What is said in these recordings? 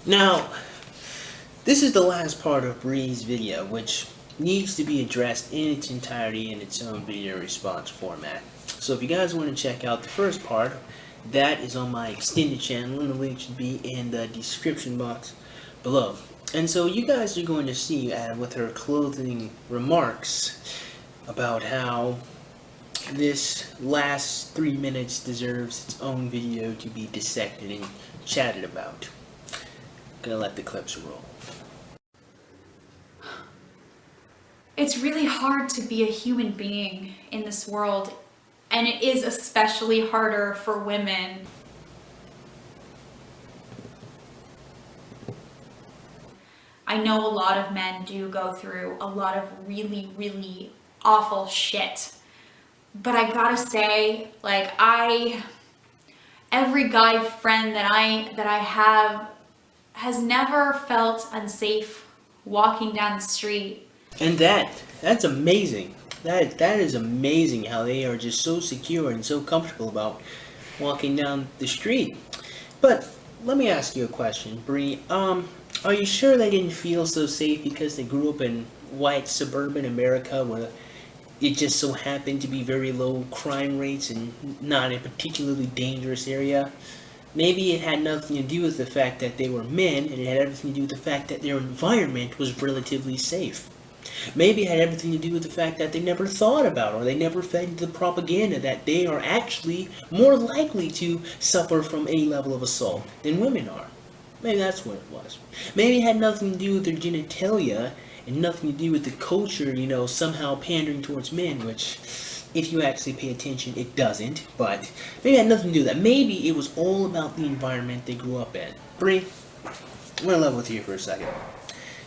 Now, this is the last part of Bree's video, which needs to be addressed in its entirety in its own video response format. So if you guys want to check out the first part, that is on my extended channel, and the link should be in the description box below. And so you guys are going to see with her clothing remarks about how this last 3 minutes deserves its own video to be dissected and chatted about. Gonna let the clips roll. It's really hard to be a human being in this world, and it is especially harder for women. I know a lot of men do go through a lot of really, really awful shit. But I gotta say, like, every guy friend that I have has never felt unsafe walking down the street. And that's amazing. That is amazing how they are just so secure and so comfortable about walking down the street. But let me ask you a question, Bree. Are you sure they didn't feel so safe because they grew up in white suburban America where it just so happened to be very low crime rates and not a particularly dangerous area? Maybe it had nothing to do with the fact that they were men, and it had everything to do with the fact that their environment was relatively safe. Maybe it had everything to do with the fact that they never thought about or they never fed into the propaganda that they are actually more likely to suffer from any level of assault than women are. Maybe that's what it was. Maybe it had nothing to do with their genitalia and nothing to do with the culture, somehow pandering towards men, which, if you actually pay attention, it doesn't. But maybe it had nothing to do with that. Maybe it was all about the environment they grew up in. Bree, I'm going to level with you for a second.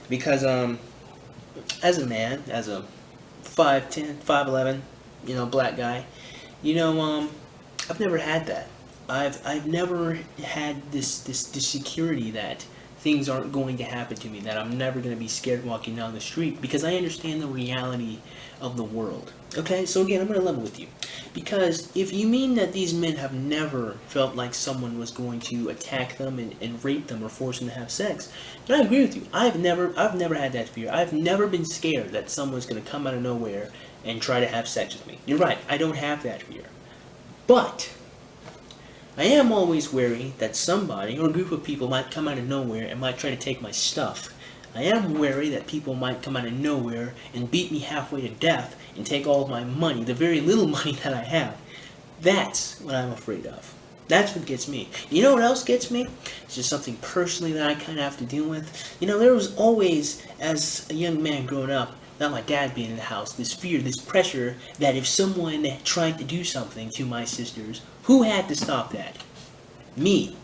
Because, as a man, as a 5'10", 5'11", black guy, I've never had that. I've never had this security that things aren't going to happen to me, that I'm never going to be scared walking down the street, because I understand the reality of the world. Okay, so again, I'm going to level with you. Because if you mean that these men have never felt like someone was going to attack them and rape them or force them to have sex, then I agree with you. I've never had that fear. I've never been scared that someone's going to come out of nowhere and try to have sex with me. You're right, I don't have that fear. But I am always wary that somebody or a group of people might come out of nowhere and might try to take my stuff. I am wary that people might come out of nowhere and beat me halfway to death and take all of my money, the very little money that I have. That's what I'm afraid of. That's what gets me. You know what else gets me? It's just something personally that I kind of have to deal with. There was always, as a young man growing up, not my dad being in the house, this fear, this pressure that if someone tried to do something to my sisters, who had to stop that? Me.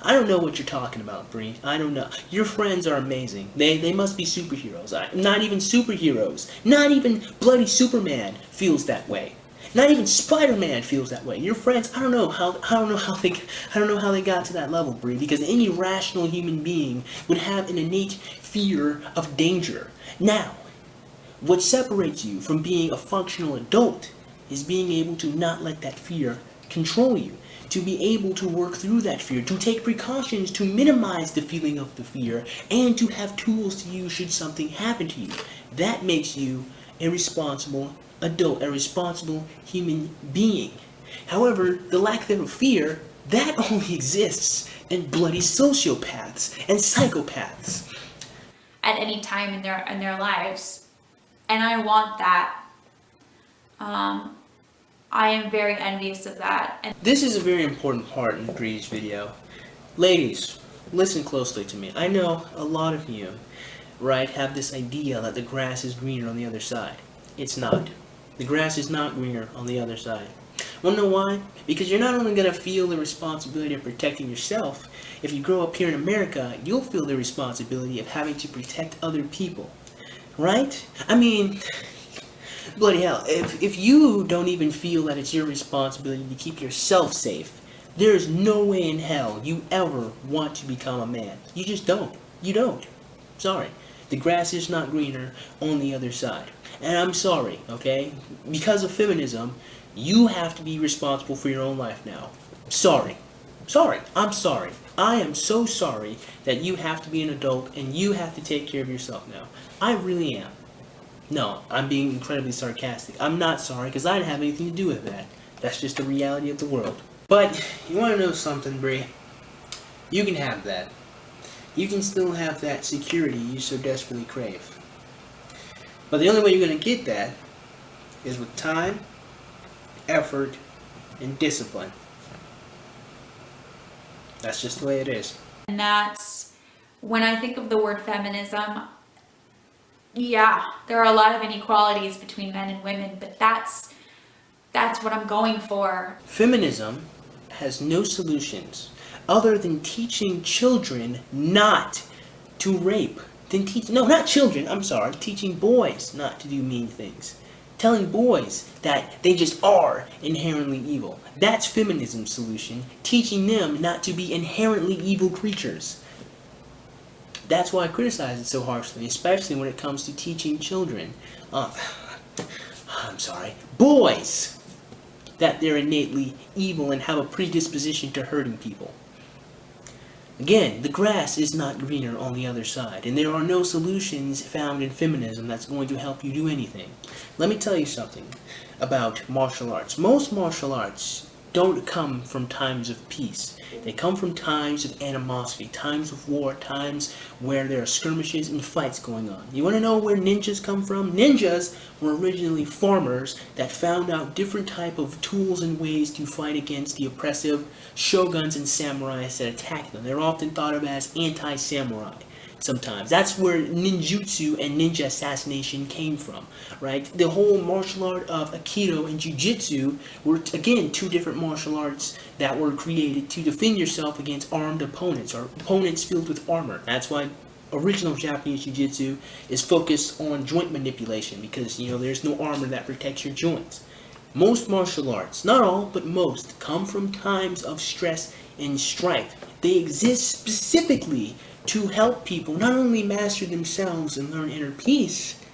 I don't know what you're talking about, Bree. I don't know. Your friends are amazing. They must be superheroes. Not even superheroes. Not even bloody Superman feels that way. Not even Spider-Man feels that way. Your friends, I don't know how they got to that level, Bree, because any rational human being would have an innate fear of danger. Now, what separates you from being a functional adult is being able to not let that fear control you, to be able to work through that fear, to take precautions to minimize the feeling of the fear, and to have tools to use should something happen to you. That makes you a responsible adult, a responsible human being. However, the lack thereof fear, that only exists in bloody sociopaths and psychopaths. At any time in their lives. And I want that. I am very envious of that. And this is a very important part in Bree's video. Ladies, listen closely to me. I know a lot of you, right, have this idea that the grass is greener on the other side. It's not. The grass is not greener on the other side. Wanna know why? Because you're not only going to feel the responsibility of protecting yourself. If you grow up here in America, you'll feel the responsibility of having to protect other people. Right? I mean, bloody hell, if you don't even feel that it's your responsibility to keep yourself safe, there's no way in hell you ever want to become a man. You just don't. You don't. Sorry. The grass is not greener on the other side. And I'm sorry, okay? Because of feminism, you have to be responsible for your own life now. Sorry. Sorry. I'm sorry. I am so sorry that you have to be an adult and you have to take care of yourself now. I really am. No, I'm being incredibly sarcastic. I'm not sorry because I didn't have anything to do with that. That's just the reality of the world. But you want to know something, Bree? You can have that. You can still have that security you so desperately crave. But the only way you're going to get that is with time, effort, and discipline. That's just the way it is. And that's when I think of the word feminism, yeah, there are a lot of inequalities between men and women, but that's what I'm going for. Feminism has no solutions other than teaching children not to rape. Not children, I'm sorry, teaching boys not to do mean things. Telling boys that they just are inherently evil. That's feminism's solution, teaching them not to be inherently evil creatures. That's why I criticize it so harshly, especially when it comes to teaching children, boys, that they're innately evil and have a predisposition to hurting people. Again, the grass is not greener on the other side, and there are no solutions found in feminism that's going to help you do anything. Let me tell you something about martial arts. Most martial arts don't come from times of peace. They come from times of animosity, times of war, times where there are skirmishes and fights going on. You want to know where ninjas come from? Ninjas were originally farmers that found out different type of tools and ways to fight against the oppressive shoguns and samurais that attacked them. They're often thought of as anti-samurai. Sometimes that's where ninjutsu and ninja assassination came from, right? The whole martial art of aikido and jiu-jitsu were, again, two different martial arts that were created to defend yourself against armed opponents or opponents filled with armor. That's why original Japanese jiu-jitsu is focused on joint manipulation because, there's no armor that protects your joints. Most martial arts, not all, but most, come from times of stress and strife. They exist specifically to help people not only master themselves and learn inner peace,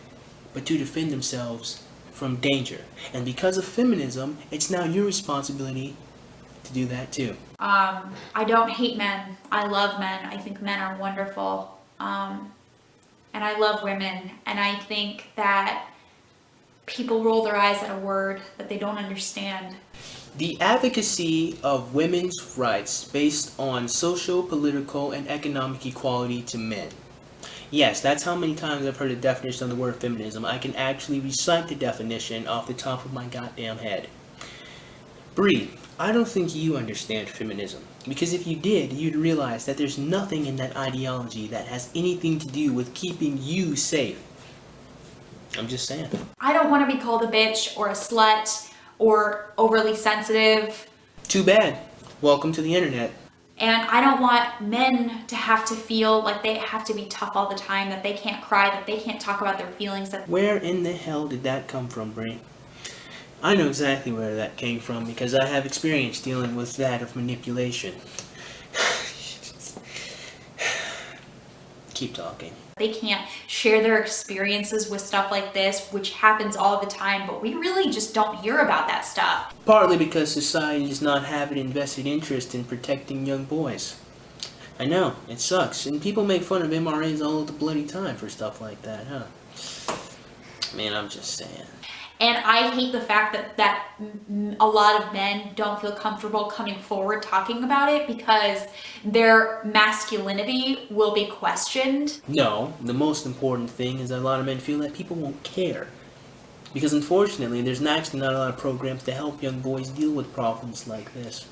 but to defend themselves from danger. And because of feminism, it's now your responsibility to do that too. I don't hate men. I love men. I think men are wonderful. And I love women. And I think that people roll their eyes at a word that they don't understand. The advocacy of women's rights based on social, political, and economic equality to men. Yes, that's how many times I've heard the definition of the word feminism. I can actually recite the definition off the top of my goddamn head. Bree, I don't think you understand feminism. Because if you did, you'd realize that there's nothing in that ideology that has anything to do with keeping you safe. I'm just saying. I don't want to be called a bitch or a slut or overly sensitive. Too bad. Welcome to the internet. And I don't want men to have to feel like they have to be tough all the time, that they can't cry, that they can't talk about their feelings. Where in the hell did that come from, Bree? I know exactly where that came from because I have experience dealing with that of manipulation. Keep talking. They can't share their experiences with stuff like this, which happens all the time, but we really just don't hear about that stuff. Partly because society does not have an invested interest in protecting young boys. I know, it sucks, and people make fun of MRAs all the bloody time for stuff like that, huh? Man, I'm just saying. And I hate the fact that a lot of men don't feel comfortable coming forward talking about it because their masculinity will be questioned. No, the most important thing is that a lot of men feel that people won't care. Because unfortunately, there's actually not a lot of programs to help young boys deal with problems like this.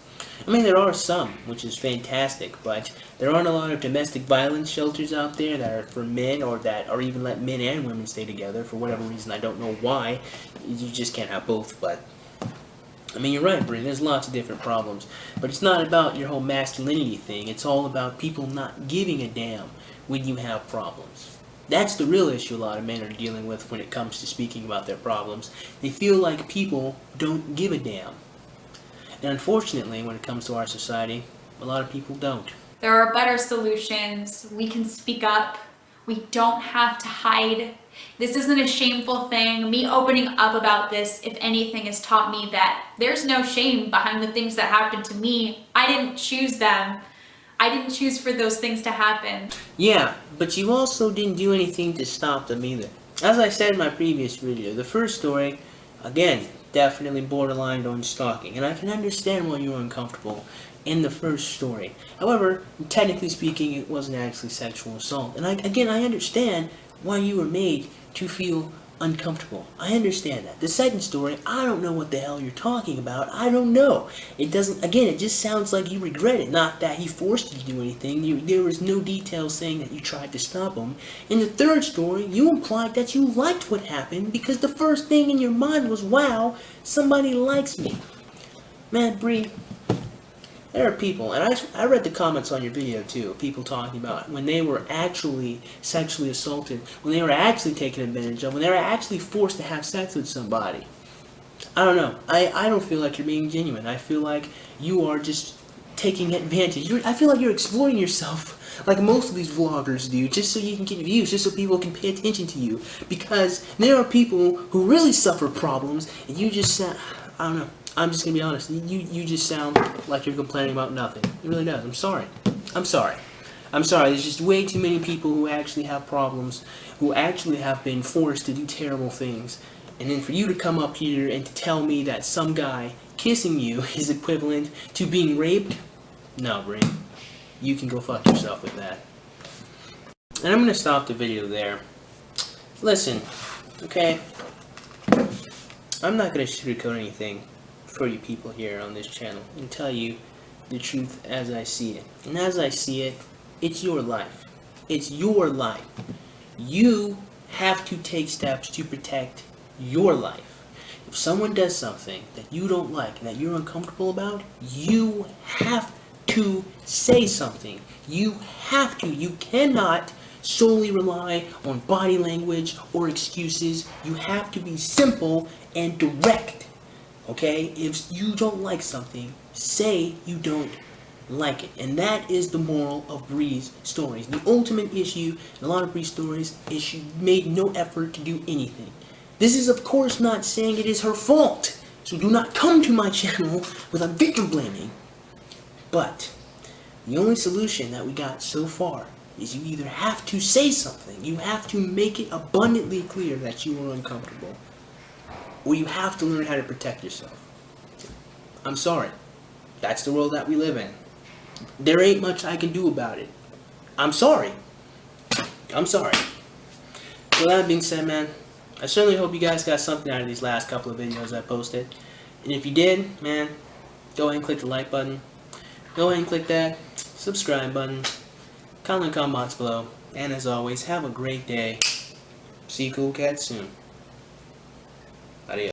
I mean, there are some, which is fantastic, but there aren't a lot of domestic violence shelters out there that are for men or that or even let men and women stay together for whatever reason. I don't know why. You just can't have both, but I mean, you're right, Bree. There's lots of different problems. But it's not about your whole masculinity thing. It's all about people not giving a damn when you have problems. That's the real issue a lot of men are dealing with when it comes to speaking about their problems. They feel like people don't give a damn. And unfortunately, when it comes to our society, a lot of people don't. There are better solutions. We can speak up. We don't have to hide. This isn't a shameful thing. Me opening up about this, if anything, has taught me that there's no shame behind the things that happened to me. I didn't choose them. I didn't choose for those things to happen. Yeah, but you also didn't do anything to stop them either. As I said in my previous video, the first story, again, definitely borderline on stalking, and I can understand why you were uncomfortable in the first story. However, technically speaking, it wasn't actually sexual assault, and I understand why you were made to feel uncomfortable. I understand that. The second story, I don't know what the hell you're talking about. I don't know. It doesn't, again, it just sounds like you regret it, not that he forced you to do anything. There was no details saying that you tried to stop him. In the third story, you implied that you liked what happened because the first thing in your mind was, wow, somebody likes me. Man, Bree, there are people, and I read the comments on your video too, people talking about when they were actually sexually assaulted, when they were actually taken advantage of, when they were actually forced to have sex with somebody. I don't know. I don't feel like you're being genuine. I feel like you are just taking advantage. I feel like you're exploiting yourself like most of these vloggers do, just so you can get views, just so people can pay attention to you. Because there are people who really suffer problems, and you just, I don't know. I'm just gonna be honest. You just sound like you're complaining about nothing. It really does. I'm sorry. I'm sorry. I'm sorry. There's just way too many people who actually have problems, who actually have been forced to do terrible things, and then for you to come up here and to tell me that some guy kissing you is equivalent to being raped? No, Bree. You can go fuck yourself with that. And I'm gonna stop the video there. Listen, okay? I'm not gonna sugarcoat anything for you people here on this channel and tell you the truth as I see it. And as I see it, it's your life. It's your life. You have to take steps to protect your life. If someone does something that you don't like and that you're uncomfortable about, you have to say something. You have to. You cannot solely rely on body language or excuses. You have to be simple and direct. Okay? If you don't like something, say you don't like it. And that is the moral of Bree's stories. The ultimate issue in a lot of Bree's stories is she made no effort to do anything. This is of course not saying it is her fault. So do not come to my channel with a victim blaming. But the only solution that we got so far is you either have to say something, you have to make it abundantly clear that you are uncomfortable, or you have to learn how to protect yourself. I'm sorry. That's the world that we live in. There ain't much I can do about it. I'm sorry. I'm sorry. With that being said, man, I certainly hope you guys got something out of these last couple of videos I posted. And if you did, man, go ahead and click the like button. Go ahead and click that subscribe button. Comment in the comments below. And as always, have a great day. See you cool cats soon. Adios.